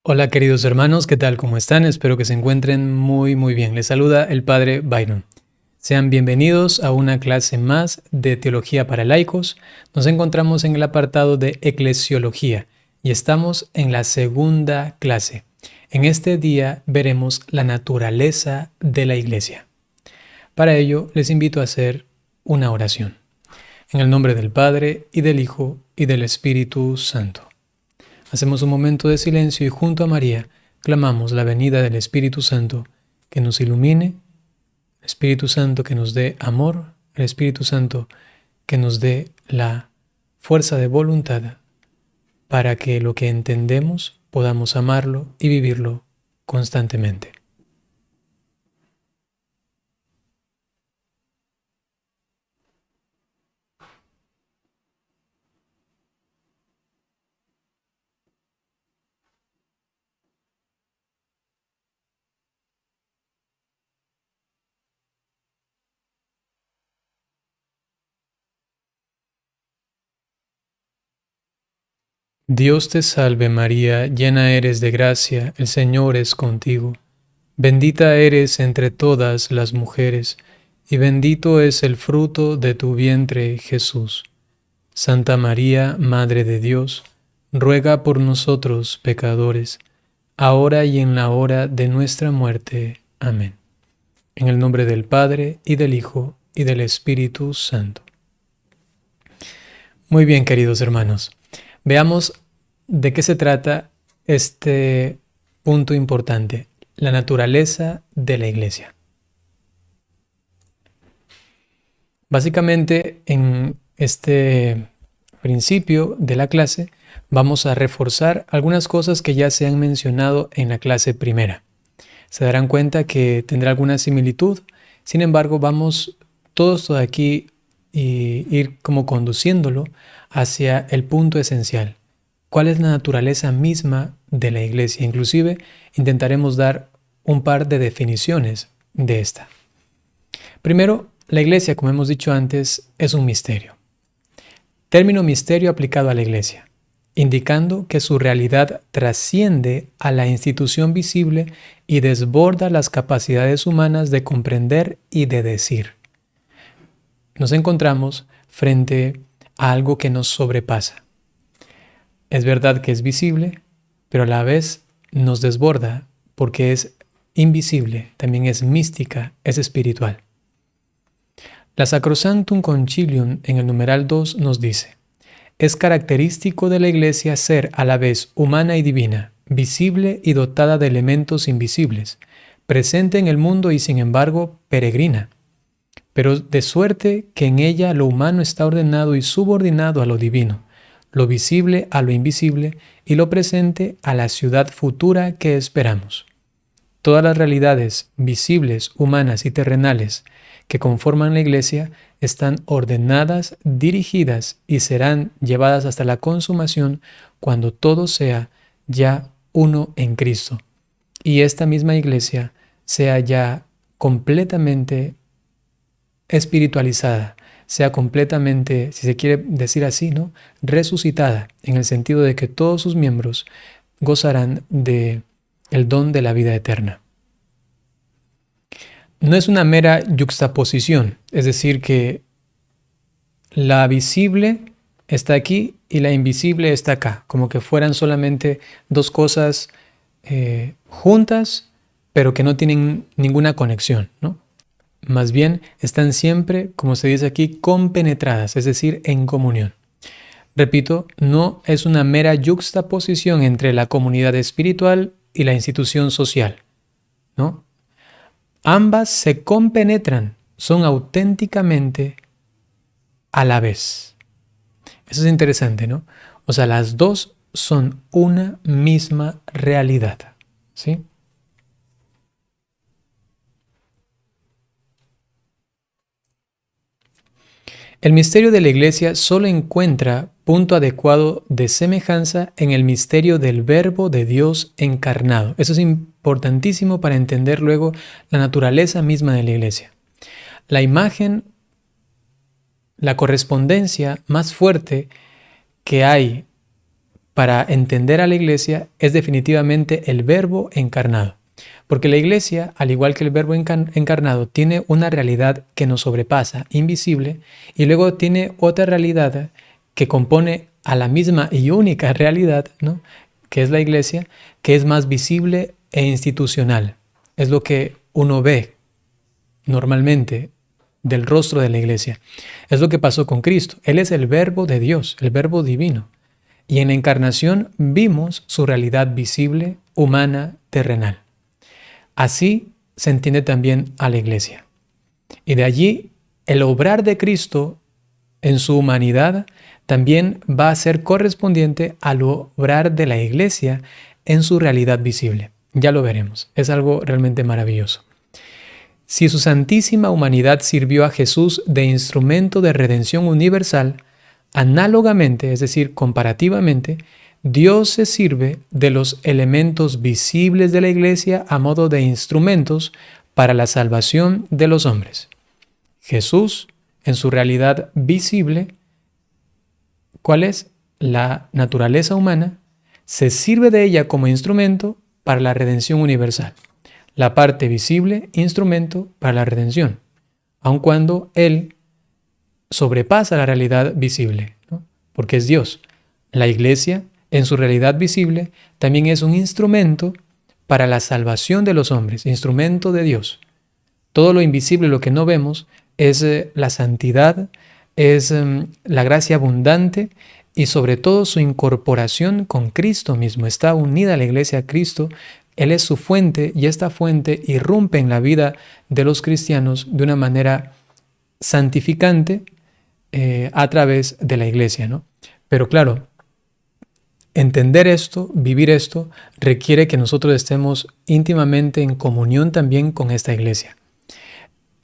Hola queridos hermanos, ¿qué tal? ¿Cómo están? Espero que se encuentren muy bien. Les saluda el Padre Byron. Sean bienvenidos a una clase más de Teología para Laicos. Nos encontramos en el apartado de Eclesiología y estamos en la segunda clase. En este día veremos la naturaleza de la Iglesia. Para ello les invito a hacer una oración. En el nombre del Padre, y del Hijo, y del Espíritu Santo. Hacemos un momento de silencio y junto a María clamamos la venida del Espíritu Santo que nos ilumine, el Espíritu Santo que nos dé amor, el Espíritu Santo que nos dé la fuerza de voluntad para que lo que entendemos podamos amarlo y vivirlo constantemente. Dios te salve María, llena eres de gracia, el Señor es contigo. Bendita eres entre todas las mujeres, y bendito es el fruto de tu vientre, Jesús. Santa María, Madre de Dios, ruega por nosotros pecadores, ahora y en la hora de nuestra muerte. Amén. En el nombre del Padre, y del Hijo, y del Espíritu Santo. Muy bien, queridos hermanos. Veamos de qué se trata este punto importante, la naturaleza de la Iglesia. Básicamente, en este principio de la clase, vamos a reforzar algunas cosas que ya se han mencionado en la clase primera. Se darán cuenta que tendrá alguna similitud, sin embargo, vamos todos aquí y ir como conduciéndolo hacia el punto esencial. ¿Cuál es la naturaleza misma de la Iglesia? Inclusive intentaremos dar un par de definiciones de esta. Primero, la Iglesia, como hemos dicho antes, es un misterio. Término misterio aplicado a la Iglesia, indicando que su realidad trasciende a la institución visible y desborda las capacidades humanas de comprender y de decir. Nos encontramos frente a algo que nos sobrepasa. Es verdad que es visible, pero a la vez nos desborda porque es invisible, también es mística, es espiritual. La Sacrosanctum Concilium en el numeral 2 nos dice: es característico de la Iglesia ser a la vez humana y divina, visible y dotada de elementos invisibles, presente en el mundo y sin embargo peregrina, pero de suerte que en ella lo humano está ordenado y subordinado a lo divino, lo visible a lo invisible y lo presente a la ciudad futura que esperamos. Todas las realidades visibles, humanas y terrenales que conforman la Iglesia están ordenadas, dirigidas y serán llevadas hasta la consumación cuando todo sea ya uno en Cristo y esta misma Iglesia sea ya completamente espiritualizada, sea completamente, si se quiere decir así, ¿no?, resucitada, en el sentido de que todos sus miembros gozarán de el don de la vida eterna. No es una mera yuxtaposición, es decir, que la visible está aquí y la invisible está acá, como que fueran solamente dos cosas juntas, pero que no tienen ninguna conexión, ¿no? Más bien están siempre, como se dice aquí, compenetradas, es decir, en comunión. Repito, no es una mera yuxtaposición entre la comunidad espiritual y la institución social, ¿no? Ambas se compenetran, son auténticamente a la vez. Eso es interesante, ¿no? O sea, las dos son una misma realidad, ¿sí? El misterio de la Iglesia solo encuentra punto adecuado de semejanza en el misterio del Verbo de Dios encarnado. Eso es importantísimo para entender luego la naturaleza misma de la Iglesia. La imagen, la correspondencia más fuerte que hay para entender a la Iglesia es definitivamente el Verbo encarnado. Porque la Iglesia, al igual que el Verbo encarnado, tiene una realidad que nos sobrepasa, invisible, y luego tiene otra realidad que compone a la misma y única realidad, ¿no?, que es la Iglesia, que es más visible e institucional. Es lo que uno ve normalmente del rostro de la Iglesia. Es lo que pasó con Cristo. Él es el Verbo de Dios, el Verbo divino. Y en la encarnación vimos su realidad visible, humana, terrenal. Así se entiende también a la Iglesia. Y de allí el obrar de Cristo en su humanidad también va a ser correspondiente al obrar de la Iglesia en su realidad visible. Ya lo veremos. Es algo realmente maravilloso. Si su santísima humanidad sirvió a Jesús de instrumento de redención universal, análogamente, es decir, comparativamente, Dios se sirve de los elementos visibles de la Iglesia a modo de instrumentos para la salvación de los hombres. Jesús, en su realidad visible, ¿cuál es? La naturaleza humana, se sirve de ella como instrumento para la redención universal. La parte visible, instrumento para la redención, aun cuando Él sobrepasa la realidad visible, ¿no?, porque es Dios. La Iglesia, en su realidad visible, también es un instrumento para la salvación de los hombres, instrumento de Dios. Todo lo invisible, lo que no vemos, es la santidad, es la gracia abundante y sobre todo su incorporación con Cristo mismo. Está unida la Iglesia a Cristo, Él es su fuente y esta fuente irrumpe en la vida de los cristianos de una manera santificante a través de la Iglesia, ¿no? Pero claro, entender esto, vivir esto, requiere que nosotros estemos íntimamente en comunión también con esta Iglesia.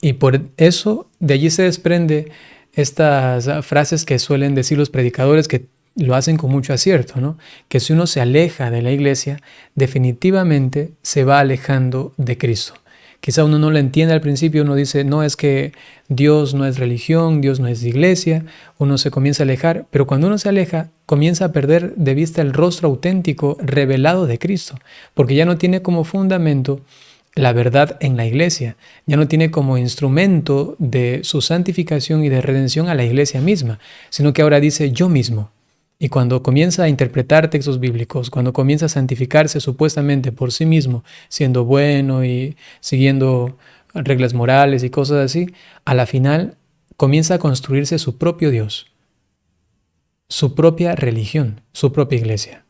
Y por eso de allí se desprende estas frases que suelen decir los predicadores, que lo hacen con mucho acierto, ¿no?, que si uno se aleja de la Iglesia, definitivamente se va alejando de Cristo. Quizá uno no lo entiende al principio, uno dice, no, es que Dios no es religión, Dios no es iglesia, uno se comienza a alejar, pero cuando uno se aleja, comienza a perder de vista el rostro auténtico revelado de Cristo, porque ya no tiene como fundamento la verdad en la Iglesia, ya no tiene como instrumento de su santificación y de redención a la Iglesia misma, sino que ahora dice yo mismo. Y cuando comienza a interpretar textos bíblicos, cuando comienza a santificarse supuestamente por sí mismo, siendo bueno y siguiendo reglas morales y cosas así, a la final comienza a construirse su propio Dios, su propia religión, su propia iglesia.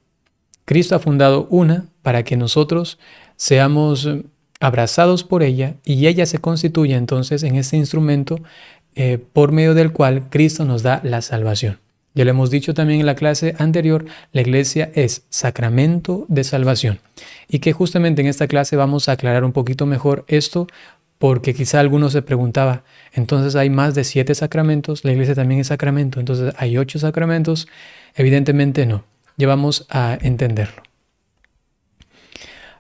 Cristo ha fundado una para que nosotros seamos abrazados por ella y ella se constituye entonces en ese instrumento por medio del cual Cristo nos da la salvación. Ya lo hemos dicho también en la clase anterior, la Iglesia es sacramento de salvación. Y que justamente en esta clase vamos a aclarar un poquito mejor esto, porque quizá alguno se preguntaba, entonces hay más de 7 sacramentos, la Iglesia también es sacramento, entonces hay 8 sacramentos. Evidentemente no, ya vamos a entenderlo.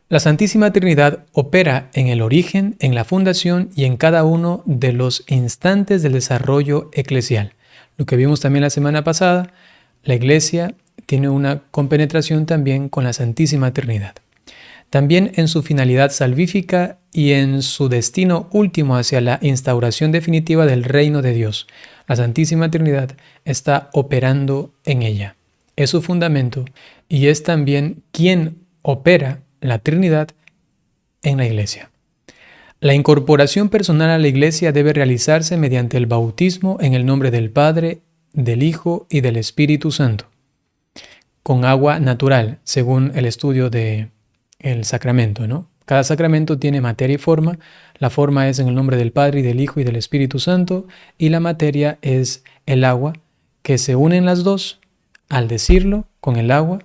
La Santísima Trinidad opera en el origen, en la fundación y en cada uno de los instantes del desarrollo eclesial. Lo que vimos también la semana pasada, la Iglesia tiene una compenetración también con la Santísima Trinidad. También en su finalidad salvífica y en su destino último hacia la instauración definitiva del reino de Dios. La Santísima Trinidad está operando en ella. Es su fundamento y es también quien opera la Trinidad en la Iglesia. La incorporación personal a la Iglesia debe realizarse mediante el bautismo en el nombre del Padre, del Hijo y del Espíritu Santo, con agua natural, según el estudio del sacramento, ¿no? Cada sacramento tiene materia y forma. La forma es en el nombre del Padre y del Hijo y del Espíritu Santo, y la materia es el agua, que se unen las dos al decirlo con el agua,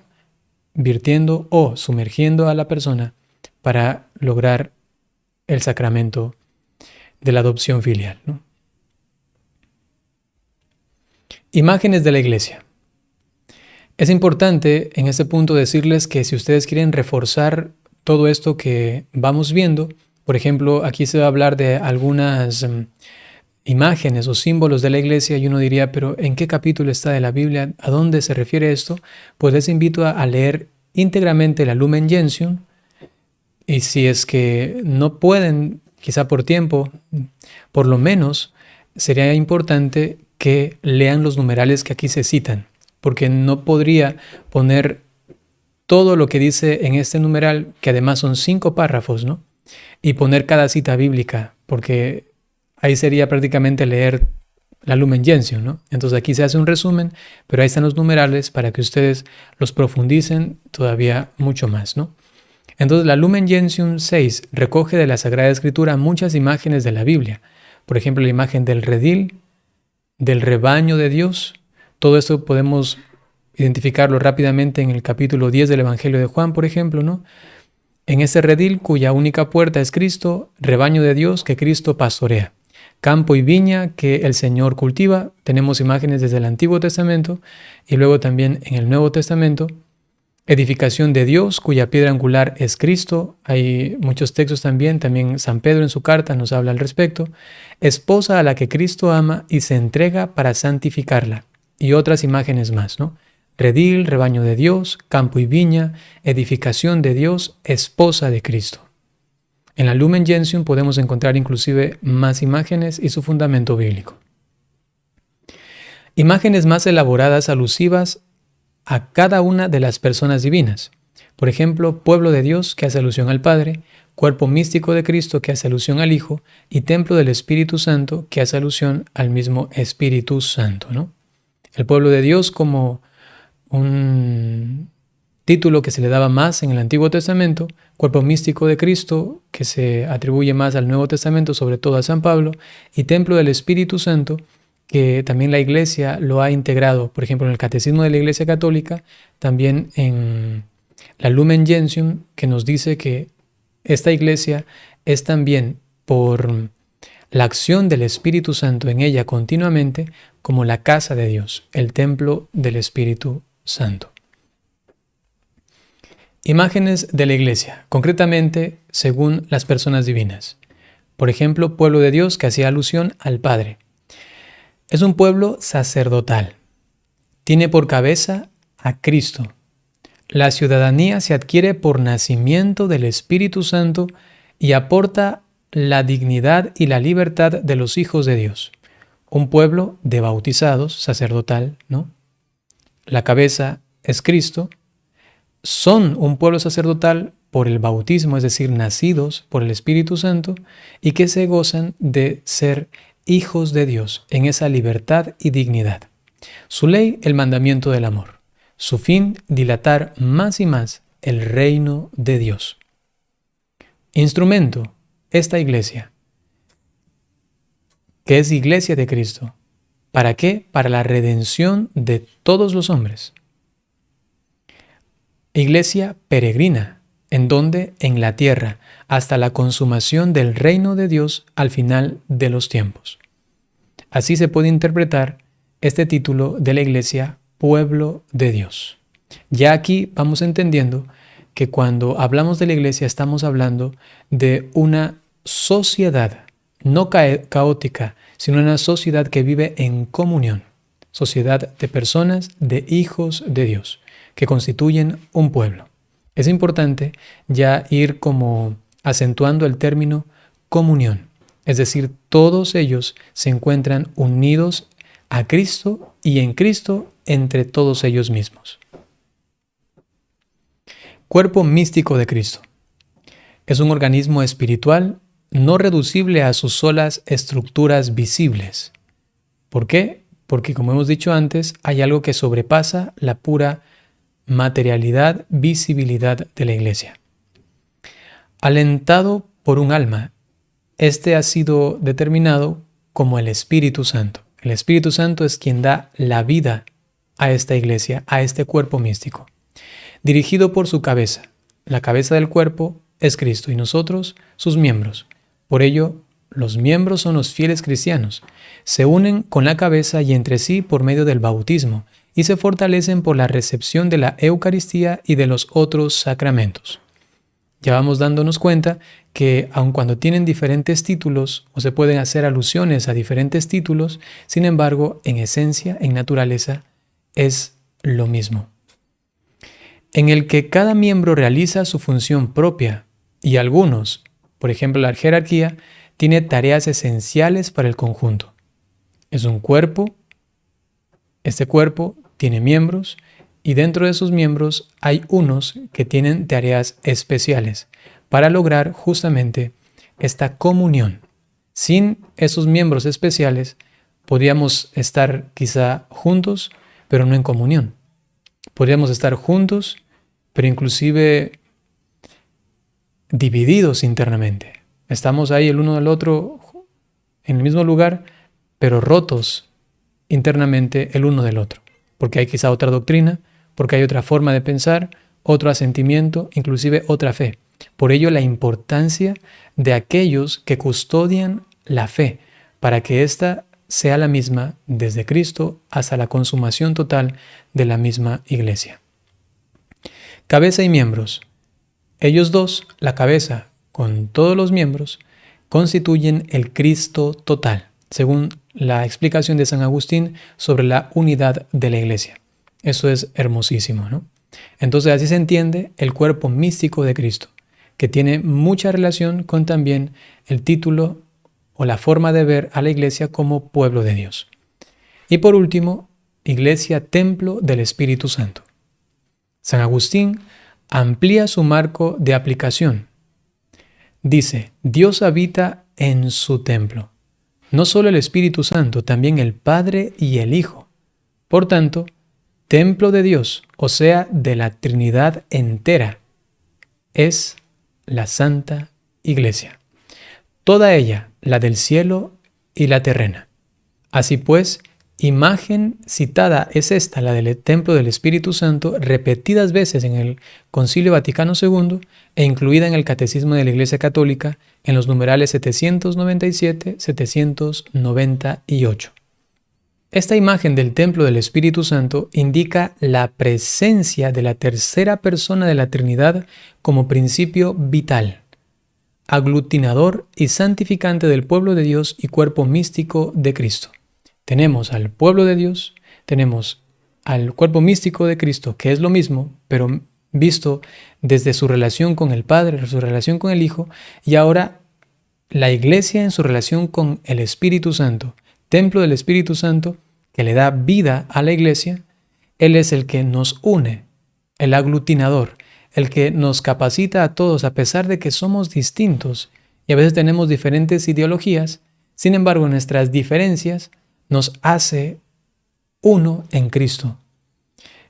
virtiendo o sumergiendo a la persona para lograr el sacramento de la adopción filial, ¿no? Imágenes de la iglesia. Es importante en este punto decirles que si ustedes quieren reforzar todo esto que vamos viendo, por ejemplo, aquí se va a hablar de algunas imágenes o símbolos de la iglesia y uno diría, pero ¿en qué capítulo está de la Biblia? ¿A dónde se refiere esto? Pues les invito a leer íntegramente la Lumen Gentium, y si es que no pueden, quizá por tiempo, por lo menos sería importante que lean los numerales que aquí se citan, porque no podría poner todo lo que dice en este numeral, que además son 5 párrafos, ¿no? Y poner cada cita bíblica, porque ahí sería prácticamente leer la Lumen Gentium, ¿no? Entonces aquí se hace un resumen, pero ahí están los numerales para que ustedes los profundicen todavía mucho más, ¿no? Entonces la Lumen Gentium 6 recoge de la Sagrada Escritura muchas imágenes de la Biblia. Por ejemplo, la imagen del redil, del rebaño de Dios. Todo esto podemos identificarlo rápidamente en el capítulo 10 del Evangelio de Juan, por ejemplo, ¿no? En ese redil cuya única puerta es Cristo, rebaño de Dios que Cristo pastorea. Campo y viña que el Señor cultiva. Tenemos imágenes desde el Antiguo Testamento y luego también en el Nuevo Testamento. Edificación de Dios, cuya piedra angular es Cristo. Hay muchos textos también San Pedro en su carta nos habla al respecto. Esposa a la que Cristo ama y se entrega para santificarla. Y otras imágenes más, ¿no? Redil, rebaño de Dios, campo y viña, edificación de Dios, esposa de Cristo. En la Lumen Gentium podemos encontrar inclusive más imágenes y su fundamento bíblico. Imágenes más elaboradas alusivas a cada una de las personas divinas. Por ejemplo, pueblo de Dios, que hace alusión al Padre, cuerpo místico de Cristo, que hace alusión al Hijo, y templo del Espíritu Santo, que hace alusión al mismo Espíritu Santo, ¿no? El pueblo de Dios como un título que se le daba más en el Antiguo Testamento, cuerpo místico de Cristo, que se atribuye más al Nuevo Testamento, sobre todo a San Pablo, y templo del Espíritu Santo, que también la Iglesia lo ha integrado, por ejemplo, en el Catecismo de la Iglesia Católica, también en la Lumen Gentium, que nos dice que esta Iglesia es también por la acción del Espíritu Santo en ella continuamente, como la casa de Dios, el templo del Espíritu Santo. Imágenes de la Iglesia, concretamente según las personas divinas. Por ejemplo, pueblo de Dios que hacía alusión al Padre. Es un pueblo sacerdotal. Tiene por cabeza a Cristo. La ciudadanía se adquiere por nacimiento del Espíritu Santo y aporta la dignidad y la libertad de los hijos de Dios. Un pueblo de bautizados, sacerdotal, ¿no? La cabeza es Cristo. Son un pueblo sacerdotal por el bautismo, es decir, nacidos por el Espíritu Santo, y que se gozan de ser hijos de Dios en esa libertad y dignidad. Su ley, el mandamiento del amor. Su fin, dilatar más y más el reino de Dios. Instrumento, esta iglesia, que es iglesia de Cristo. ¿Para qué? Para la redención de todos los hombres. Iglesia peregrina, ¿en dónde? En la tierra, hasta la consumación del reino de Dios al final de los tiempos. Así se puede interpretar este título de la iglesia, pueblo de Dios. Ya aquí vamos entendiendo que cuando hablamos de la iglesia estamos hablando de una sociedad, no caótica, sino una sociedad que vive en comunión. Sociedad de personas, de hijos de Dios, que constituyen un pueblo. Es importante ya ir como acentuando el término comunión. Es decir, todos ellos se encuentran unidos a Cristo y en Cristo entre todos ellos mismos. Cuerpo místico de Cristo. Es un organismo espiritual no reducible a sus solas estructuras visibles. ¿Por qué? Porque, como hemos dicho antes, hay algo que sobrepasa la pura materialidad, visibilidad de la iglesia. Alentado por un alma, este ha sido determinado como el Espíritu Santo. El Espíritu Santo es quien da la vida a esta iglesia, a este cuerpo místico. Dirigido por su cabeza. La cabeza del cuerpo es Cristo y nosotros, sus miembros. Por ello, los miembros son los fieles cristianos. Se unen con la cabeza y entre sí por medio del bautismo y se fortalecen por la recepción de la Eucaristía y de los otros sacramentos. Ya vamos dándonos cuenta que aun cuando tienen diferentes títulos o se pueden hacer alusiones a diferentes títulos, sin embargo, en esencia, en naturaleza, es lo mismo. En el que cada miembro realiza su función propia y algunos, por ejemplo la jerarquía, tiene tareas esenciales para el conjunto. Es un cuerpo, este cuerpo tiene miembros y dentro de esos miembros hay unos que tienen tareas especiales para lograr justamente esta comunión. Sin esos miembros especiales podríamos estar quizá juntos, pero no en comunión. Podríamos estar juntos, pero inclusive divididos internamente. Estamos ahí el uno del otro en el mismo lugar, pero rotos internamente el uno del otro. Porque hay quizá otra doctrina, porque hay otra forma de pensar, otro asentimiento, inclusive otra fe. Por ello la importancia de aquellos que custodian la fe, para que ésta sea la misma desde Cristo hasta la consumación total de la misma Iglesia. Cabeza y miembros. Ellos dos, la cabeza con todos los miembros, constituyen el Cristo total, según la explicación de San Agustín sobre la unidad de la Iglesia. Eso es hermosísimo, ¿no? Entonces así se entiende el cuerpo místico de Cristo, que tiene mucha relación con también el título o la forma de ver a la Iglesia como pueblo de Dios. Y por último, Iglesia, templo del Espíritu Santo. San Agustín amplía su marco de aplicación. Dice, Dios habita en su templo. No solo el Espíritu Santo, también el Padre y el Hijo. Por tanto, templo de Dios, o sea, de la Trinidad entera, es la Santa Iglesia. Toda ella, la del cielo y la terrena. Así pues, imagen citada es esta, la del templo del Espíritu Santo, repetidas veces en el Concilio Vaticano II e incluida en el Catecismo de la Iglesia Católica en los numerales 797-798. Esta imagen del templo del Espíritu Santo indica la presencia de la tercera persona de la Trinidad como principio vital, aglutinador y santificante del pueblo de Dios y cuerpo místico de Cristo. Tenemos al pueblo de Dios, tenemos al cuerpo místico de Cristo, que es lo mismo, pero visto desde su relación con el Padre, su relación con el Hijo, y ahora la Iglesia en su relación con el Espíritu Santo, templo del Espíritu Santo, que le da vida a la Iglesia. Él es el que nos une, el aglutinador, el que nos capacita a todos, a pesar de que somos distintos y a veces tenemos diferentes ideologías. Sin embargo, nuestras diferencias nos hace uno en Cristo.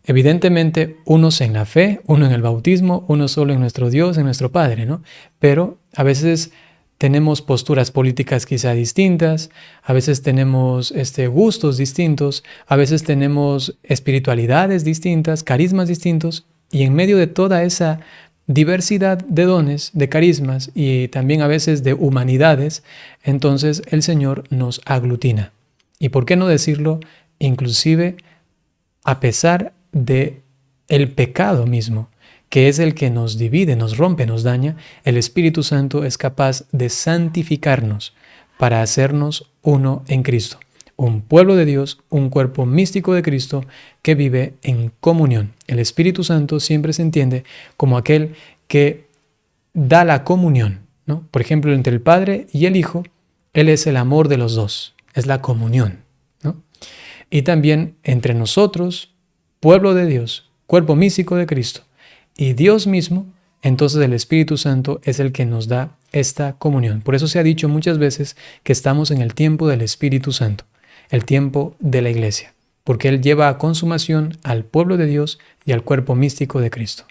Evidentemente, unos en la fe, uno en el bautismo, uno solo en nuestro Dios, en nuestro Padre, ¿no? Pero a veces tenemos posturas políticas quizá distintas, a veces tenemos gustos distintos, a veces tenemos espiritualidades distintas, carismas distintos, y en medio de toda esa diversidad de dones, de carismas y también a veces de humanidades, entonces el Señor nos aglutina. Y por qué no decirlo, inclusive a pesar de el pecado mismo, que es el que nos divide, nos rompe, nos daña, el Espíritu Santo es capaz de santificarnos para hacernos uno en Cristo. Un pueblo de Dios, un cuerpo místico de Cristo que vive en comunión. El Espíritu Santo siempre se entiende como aquel que da la comunión, ¿no? Por ejemplo, entre el Padre y el Hijo, Él es el amor de los dos, es la comunión, ¿no? Y también entre nosotros, pueblo de Dios, cuerpo místico de Cristo, y Dios mismo, entonces el Espíritu Santo es el que nos da esta comunión. Por eso se ha dicho muchas veces que estamos en el tiempo del Espíritu Santo, el tiempo de la Iglesia, porque Él lleva a consumación al pueblo de Dios y al cuerpo místico de Cristo.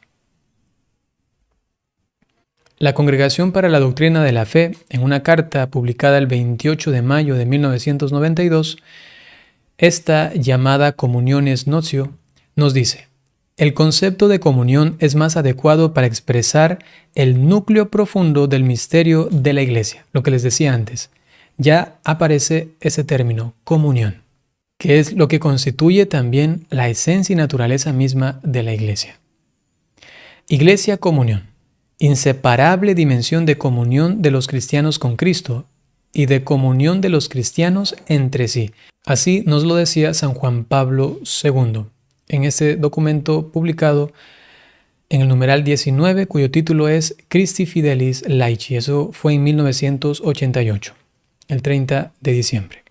La Congregación para la Doctrina de la Fe, en una carta publicada el 28 de mayo de 1992, esta llamada Comuniones Notio, nos dice: El concepto de comunión es más adecuado para expresar el núcleo profundo del misterio de la Iglesia, lo que les decía antes. Ya aparece ese término, comunión, que es lo que constituye también la esencia y naturaleza misma de la Iglesia. Iglesia, comunión, inseparable dimensión de comunión de los cristianos con Cristo y de comunión de los cristianos entre sí. Así nos lo decía San Juan Pablo II en ese documento publicado en el numeral 19, cuyo título es Christi Fidelis Laici. Eso fue en 1988, el 30 de diciembre.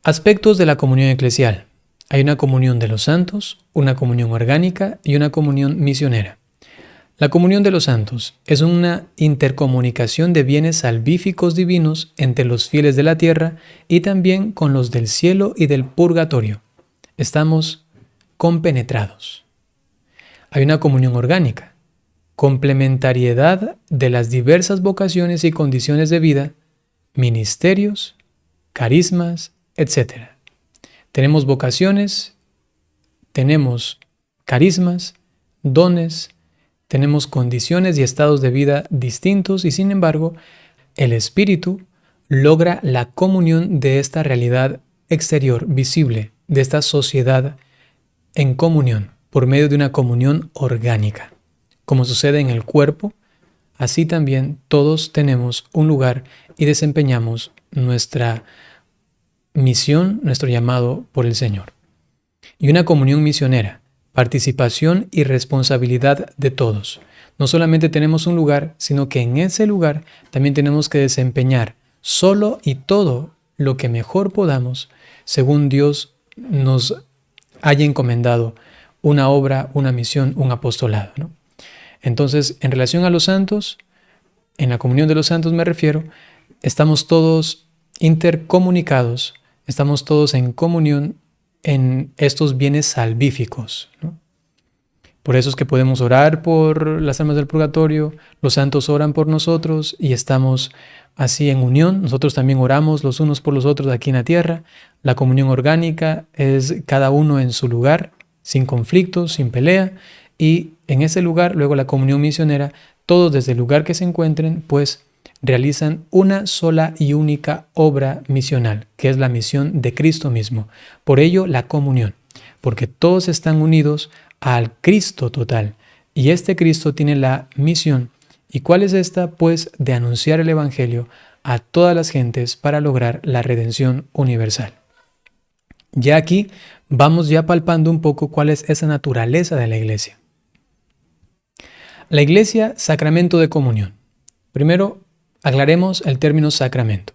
Aspectos de la comunión eclesial. Hay una comunión de los santos, una comunión orgánica y una comunión misionera. La comunión de los santos es una intercomunicación de bienes salvíficos divinos entre los fieles de la tierra y también con los del cielo y del purgatorio. Estamos compenetrados. Hay una comunión orgánica, complementariedad de las diversas vocaciones y condiciones de vida, ministerios, carismas, etc. Tenemos vocaciones, tenemos carismas, dones, tenemos condiciones y estados de vida distintos y sin embargo, el Espíritu logra la comunión de esta realidad exterior, visible, de esta sociedad en comunión, por medio de una comunión orgánica. Como sucede en el cuerpo, así también todos tenemos un lugar y desempeñamos nuestra misión, nuestro llamado por el Señor. Y una comunión misionera, participación y responsabilidad de todos. No solamente tenemos un lugar, sino que en ese lugar también tenemos que desempeñar solo y todo lo que mejor podamos, según Dios nos haya encomendado una obra, una misión, un apostolado, ¿no? Entonces, en relación a los santos, en la comunión de los santos me refiero, estamos todos intercomunicados, estamos todos en comunión en estos bienes salvíficos, ¿no? Por eso es que podemos orar por las almas del purgatorio, los santos oran por nosotros y estamos así en unión. Nosotros también oramos los unos por los otros aquí en la tierra. La comunión orgánica es cada uno en su lugar, sin conflictos, sin pelea. Y en ese lugar, luego la comunión misionera, todos desde el lugar que se encuentren, pues realizan una sola y única obra misional, que es la misión de Cristo mismo. Por ello, la comunión, porque todos están unidos al Cristo total. Y este Cristo tiene la misión. ¿Y cuál es esta? Pues de anunciar el Evangelio a todas las gentes para lograr la redención universal. Ya aquí vamos ya palpando un poco cuál es esa naturaleza de la Iglesia. La Iglesia, sacramento de comunión. Primero, aclaremos el término sacramento.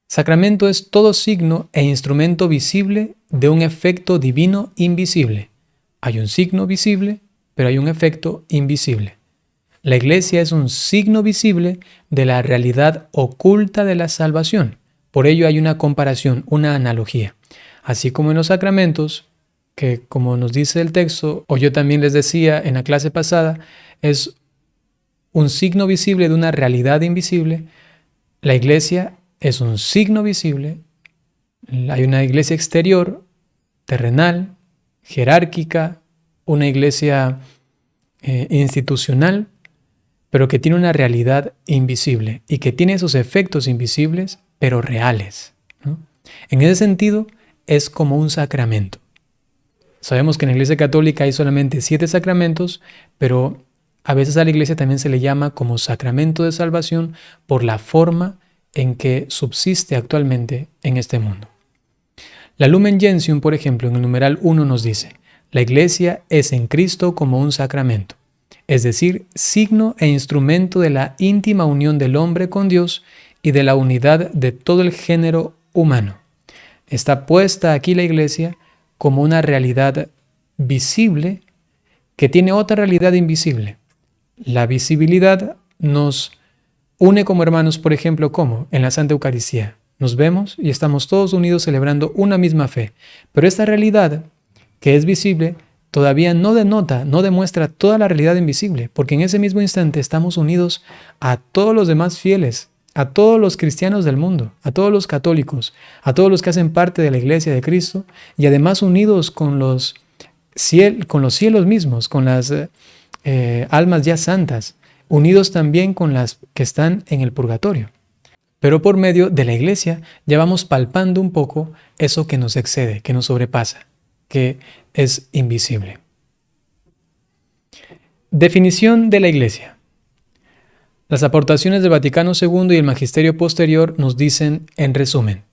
Sacramento es todo signo e instrumento visible de un efecto divino invisible. Hay un signo visible, pero hay un efecto invisible. La Iglesia es un signo visible de la realidad oculta de la salvación. Por ello hay una comparación, una analogía. Así como en los sacramentos, que como nos dice el texto, o yo también les decía en la clase pasada, es un signo visible de una realidad invisible. La Iglesia es un signo visible. Hay una iglesia exterior, terrenal, jerárquica, una iglesia institucional, pero que tiene una realidad invisible y que tiene esos efectos invisibles, pero reales, ¿no? En ese sentido, es como un sacramento. Sabemos que en la Iglesia Católica hay solamente 7 sacramentos, pero a veces a la Iglesia también se le llama como sacramento de salvación por la forma en que subsiste actualmente en este mundo. La Lumen Gentium, por ejemplo, en el numeral 1 nos dice: la Iglesia es en Cristo como un sacramento, es decir, signo e instrumento de la íntima unión del hombre con Dios y de la unidad de todo el género humano. Está puesta aquí la Iglesia como una realidad visible que tiene otra realidad invisible. La visibilidad nos une como hermanos, por ejemplo, ¿cómo? En la Santa Eucaristía. Nos vemos y estamos todos unidos celebrando una misma fe. Pero esta realidad, que es visible, todavía no denota, no demuestra toda la realidad invisible, porque en ese mismo instante estamos unidos a todos los demás fieles, a todos los cristianos del mundo, a todos los católicos, a todos los que hacen parte de la Iglesia de Cristo, y además unidos con los con los cielos mismos, con las almas ya santas, unidos también con las que están en el purgatorio. Pero por medio de la iglesia ya vamos palpando un poco eso que nos excede, que nos sobrepasa, que es invisible. Definición de la iglesia. Las aportaciones del Vaticano II y el magisterio posterior nos dicen, en resumen,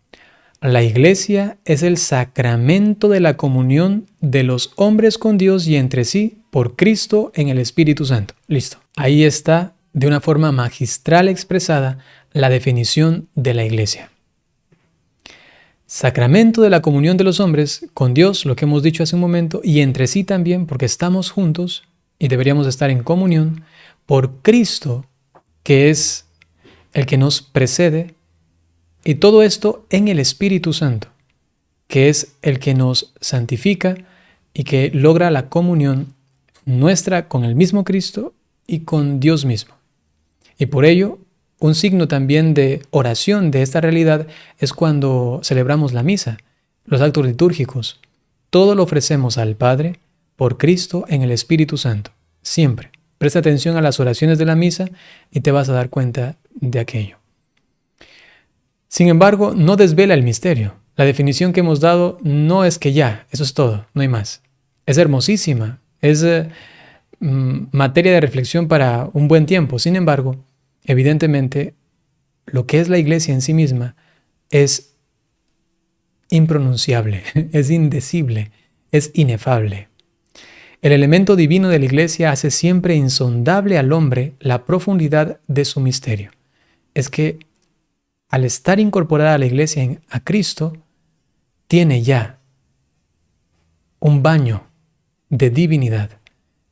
la iglesia es el sacramento de la comunión de los hombres con Dios y entre sí por Cristo en el Espíritu Santo. Listo. Ahí está, de una forma magistral expresada, la definición de la iglesia. Sacramento de la comunión de los hombres con Dios, lo que hemos dicho hace un momento, y entre sí también, porque estamos juntos y deberíamos estar en comunión, por Cristo, que es el que nos precede, y todo esto en el Espíritu Santo, que es el que nos santifica y que logra la comunión nuestra con el mismo Cristo y con Dios mismo. Y por ello, un signo también de oración de esta realidad es cuando celebramos la misa, los actos litúrgicos. Todo lo ofrecemos al Padre por Cristo en el Espíritu Santo, siempre. Presta atención a las oraciones de la misa y te vas a dar cuenta de aquello. Sin embargo, no desvela el misterio. La definición que hemos dado no es que ya, eso es todo, no hay más. Es hermosísima, es materia de reflexión para un buen tiempo. Sin embargo, evidentemente, lo que es la iglesia en sí misma es impronunciable, es indecible, es inefable. El elemento divino de la iglesia hace siempre insondable al hombre la profundidad de su misterio. Es que al estar incorporada a la iglesia a Cristo, tiene ya un baño de divinidad,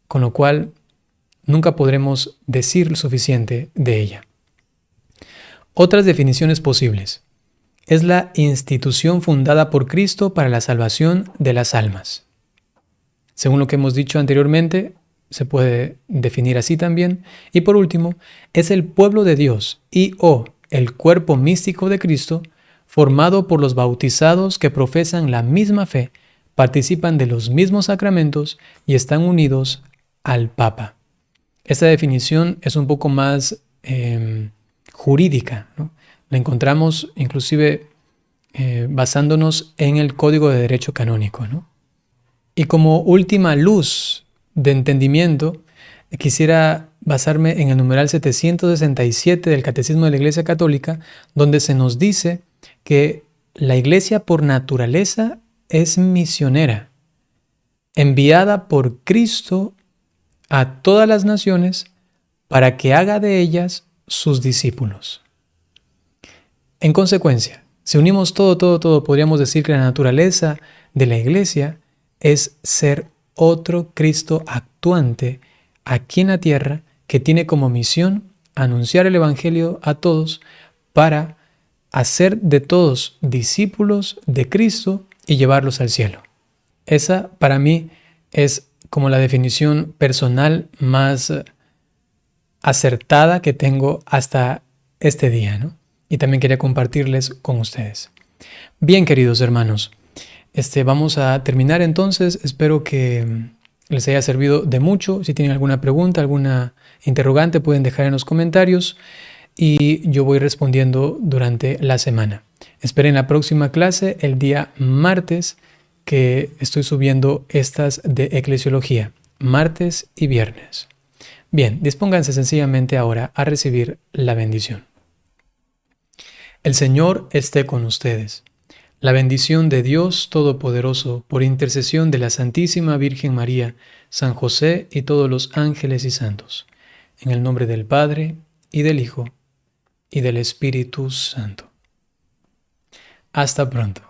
con lo cual nunca podremos decir lo suficiente de ella. Otras definiciones posibles. Es la institución fundada por Cristo para la salvación de las almas. Según lo que hemos dicho anteriormente, se puede definir así también. Y por último, es el pueblo de Dios y/o el cuerpo místico de Cristo, formado por los bautizados que profesan la misma fe, participan de los mismos sacramentos y están unidos al Papa. Esta definición es un poco más jurídica, ¿no? La encontramos inclusive basándonos en el Código de Derecho Canónico, ¿no? Y como última luz de entendimiento, quisiera basarme en el numeral 767 del Catecismo de la Iglesia Católica, donde se nos dice que la Iglesia por naturaleza es misionera, enviada por Cristo a todas las naciones para que haga de ellas sus discípulos. En consecuencia, si unimos todo, podríamos decir que la naturaleza de la Iglesia es ser otro Cristo actuante aquí en la tierra que tiene como misión anunciar el Evangelio a todos para hacer de todos discípulos de Cristo y llevarlos al cielo. Esa para mí es como la definición personal más acertada que tengo hasta este día, ¿no? Y también quería compartirles con ustedes. Bien, queridos hermanos, vamos a terminar entonces. Espero que les haya servido de mucho. Si tienen alguna pregunta, alguna interrogante, pueden dejar en los comentarios y yo voy respondiendo durante la semana. Esperen la próxima clase el día martes, que estoy subiendo estas de eclesiología, martes y viernes. Bien, dispónganse sencillamente ahora a recibir la bendición. El Señor esté con ustedes. La bendición de Dios Todopoderoso, por intercesión de la Santísima Virgen María, San José y todos los ángeles y santos, en el nombre del Padre, y del Hijo, y del Espíritu Santo. Hasta pronto.